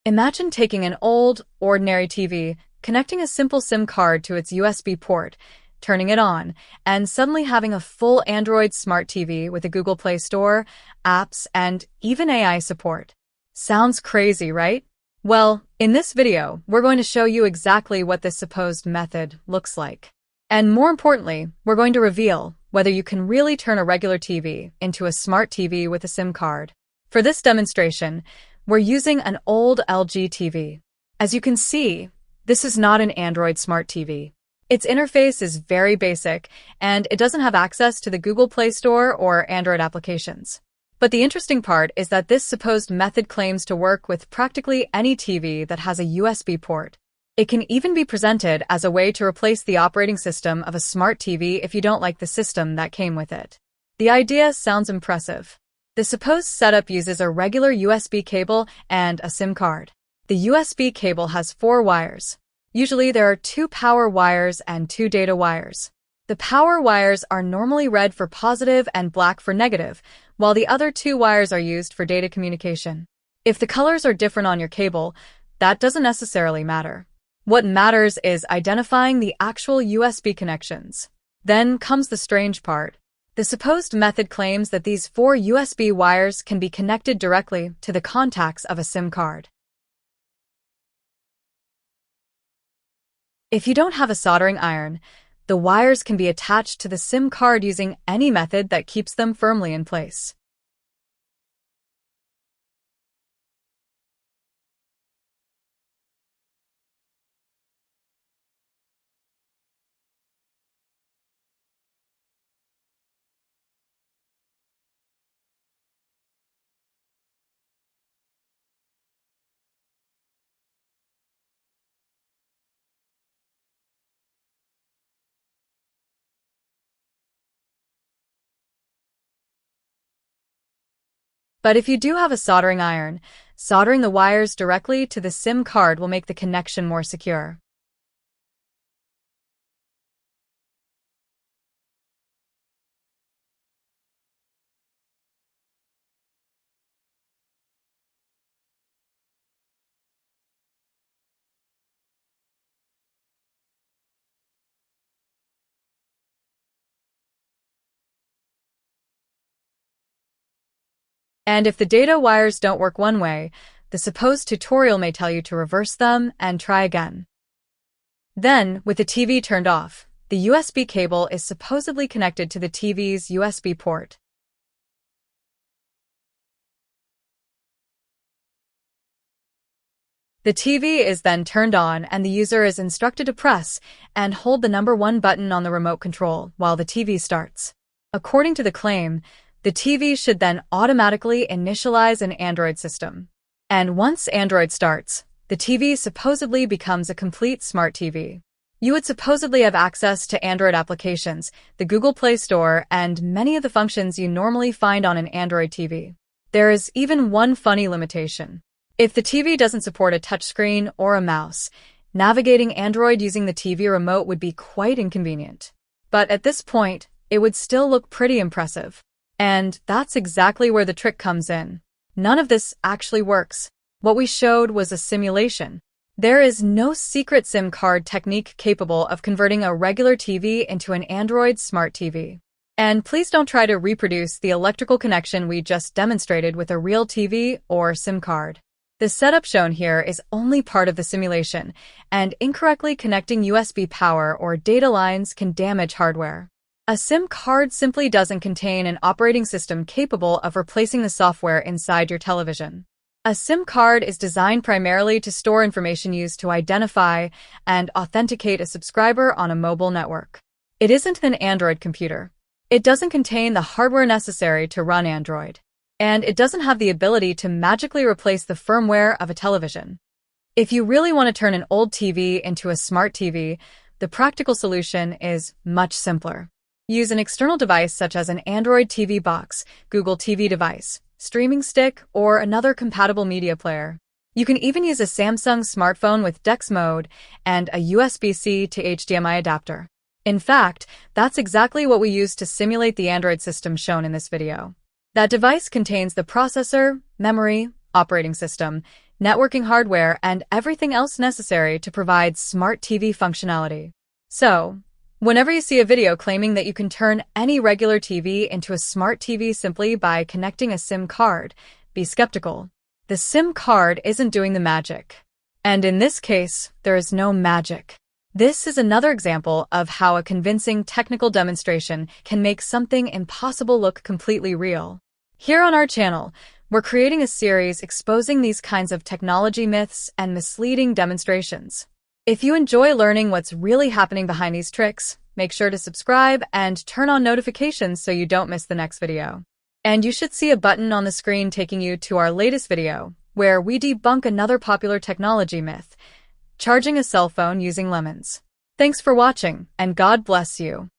Imagine taking an old, ordinary TV, connecting a simple SIM card to its USB port, turning it on, and suddenly having a full Android smart TV with a Google Play Store, apps, and even AI support. Sounds crazy, right? Well, in this video, we're going to show you exactly what this supposed method looks like. And more importantly, we're going to reveal whether you can really turn a regular TV into a smart TV with a SIM card. For this demonstration, we're using an old LG TV. As you can see, this is not an Android smart TV. Its interface is very basic, and it doesn't have access to the Google Play Store or Android applications. But the interesting part is that this supposed method claims to work with practically any TV that has a USB port. It can even be presented as a way to replace the operating system of a smart TV if you don't like the system that came with it. The idea sounds impressive. The supposed setup uses a regular USB cable and a SIM card. The USB cable has 4 wires. Usually there are 2 power wires and 2 data wires. The power wires are normally red for positive and black for negative, while the other 2 wires are used for data communication. If the colors are different on your cable, that doesn't necessarily matter. What matters is identifying the actual USB connections. Then comes the strange part. The supposed method claims that these 4 USB wires can be connected directly to the contacts of a SIM card. If you don't have a soldering iron, the wires can be attached to the SIM card using any method that keeps them firmly in place. But if you do have a soldering iron, soldering the wires directly to the SIM card will make the connection more secure. And if the data wires don't work one way, the supposed tutorial may tell you to reverse them and try again. Then, with the TV turned off, the USB cable is supposedly connected to the TV's USB port. The TV is then turned on and the user is instructed to press and hold the number 1 button on the remote control while the TV starts. According to the claim, the TV should then automatically initialize an Android system. And once Android starts, the TV supposedly becomes a complete smart TV. You would supposedly have access to Android applications, the Google Play Store, and many of the functions you normally find on an Android TV. There is even one funny limitation. If the TV doesn't support a touchscreen or a mouse, navigating Android using the TV remote would be quite inconvenient. But at this point, it would still look pretty impressive. And that's exactly where the trick comes in. None of this actually works. What we showed was a simulation. There is no secret SIM card technique capable of converting a regular TV into an Android smart TV. And please don't try to reproduce the electrical connection we just demonstrated with a real TV or SIM card. The setup shown here is only part of the simulation, and incorrectly connecting USB power or data lines can damage hardware. A SIM card simply doesn't contain an operating system capable of replacing the software inside your television. A SIM card is designed primarily to store information used to identify and authenticate a subscriber on a mobile network. It isn't an Android computer. It doesn't contain the hardware necessary to run Android. And it doesn't have the ability to magically replace the firmware of a television. If you really want to turn an old TV into a smart TV, the practical solution is much simpler. Use an external device such as an Android TV box, Google TV device, streaming stick, or another compatible media player. You can even use a Samsung smartphone with DeX mode and a USB-C to HDMI adapter. In fact, that's exactly what we used to simulate the Android system shown in this video. That device contains the processor, memory, operating system, networking hardware, and everything else necessary to provide smart TV functionality. So, whenever you see a video claiming that you can turn any regular TV into a smart TV simply by connecting a SIM card, be skeptical. The SIM card isn't doing the magic. And in this case, there is no magic. This is another example of how a convincing technical demonstration can make something impossible look completely real. Here on our channel, we're creating a series exposing these kinds of technology myths and misleading demonstrations. If you enjoy learning what's really happening behind these tricks, make sure to subscribe and turn on notifications so you don't miss the next video. And you should see a button on the screen taking you to our latest video, where we debunk another popular technology myth, charging a cell phone using lemons. Thanks for watching, and God bless you.